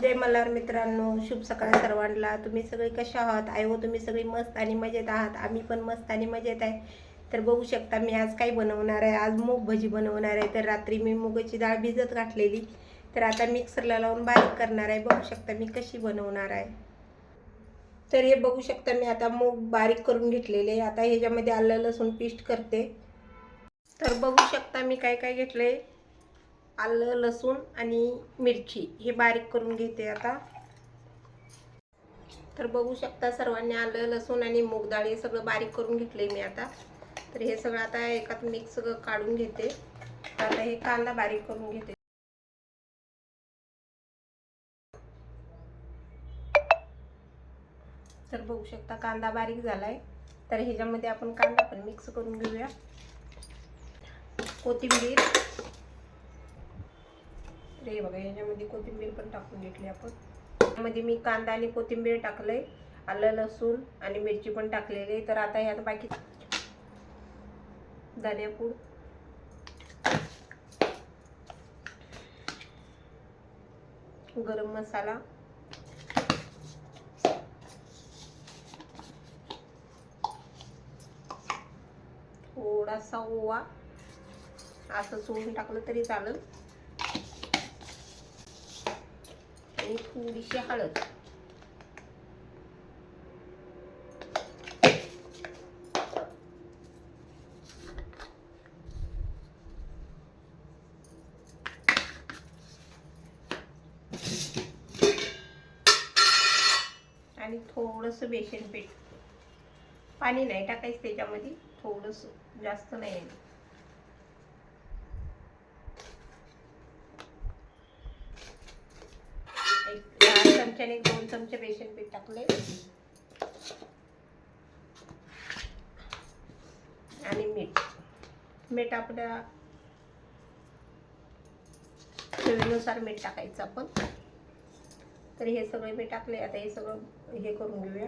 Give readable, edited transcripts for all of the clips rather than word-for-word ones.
जय मल्हार मित्रांनो, शुभ सकाळ सर्वांना। तुम्ही सगळे कशा आहात? आय हो तुम्ही सगळे मस्त आणि मजेत आहात। आम्ही पण मस्त आणि मजेत आहे। तर बघू शकता मी आज काय बनवणार आहे। आज मूग भजी बनवणार आहे। तर रात्री मी मुगाची डाळ भिजत घातलेली, तर आता मिक्सरला लावून बारीक करणार आहे। बघू शकता मी कशी बनवणार आहे। तर हे बघू शकता मी आता मूग बारीक करून घेतलेले। आता ह्याच्यामध्ये आलं लसूण पेस्ट करते। तर बघू शकता मी काय काय घेतलंय। आलं लसूण आणि मिरची हे बारीक करून घेते आता। तर बघू शकता सर्वांनी आलं लसूण आणि मूग डाळ हे सगळं बारीक करून घेतले मी आता। तर हे सगळं आता एकात मिक्स काढून घेते। आता हे कांदा बारीक करून घेते। तर बघू शकता कांदा बारीक झालाय। तर ह्याच्यामध्ये आपण कांदा पण मिक्स करून घेऊया। कोथिंबीर, रे बघा ह्याच्यामध्ये कोथिंबीर पण टाकून घेतली आपण। मध्ये मी कांदा आणि कोथिंबीर टाकलंय, आलं लसूण आणि मिरची पण टाकलेली। तर आता ह्यात बाकी धनेपूड, गरम मसाला, थोडासा ओवा असं सोडून टाकलं तरी चालेल, आणि थोडीशी हळद। आणि थोडंसं बेसन पीठ, पाणी नाही टाकायचं त्याच्यामध्ये, थोडंसं, जास्त नाही। एक 4 चमच्याने 2 चमचे बेसन पीठ टाकले, आणि मीठ आपल्या चवीनुसार मीठ टाकायचं आपण। तर हे सगळे मी टाकले। आता हे सगळं हे करून घेऊया।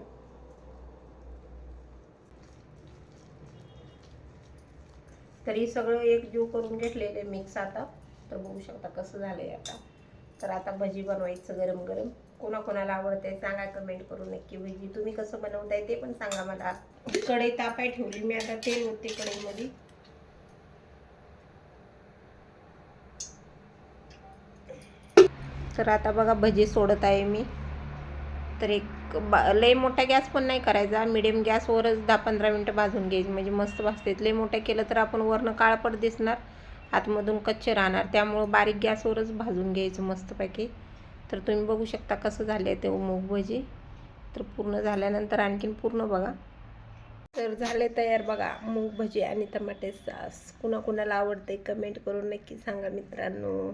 तर हे सगळं एकजीव करून घेतलेले मिक्स आता। तर बघू शकता कसं झालंय आता। तर आता भजी बनवायचं गरम गरम। कोणाकोणाला आवडते सांगा कमेंट करून नक्की। भजी तुम्ही कसं बनवताय ते पण सांगा मला। कढई तापाय ठेवली मी आता, तेल होते कढईमध्ये। तर आता बघा भजी सोडत आहे मी। तर एक लय मोठा गॅस पण नाही करायचा, मिडियम गॅसवरच 10-15 मिनटं भाजून घ्यायची, म्हणजे मस्त भाजते। लय मोठा केलं तर आपण वरनं काळपट दिसणार, आतमधून कच्चे राहणार। त्यामुळं बारीक गॅसवरच भाजून घ्यायचं मस्तपैकी। तर तुम्ही बघू शकता कसं झाले ते मूग भजी। तर पूर्ण झाल्यानंतर आणखीन पूर्ण बघा। तर झाले तयार बघा मूग भजी आणि टमाटे सॉस। कुणाकुणाला आवडते कमेंट करून नक्की सांगा मित्रांनो।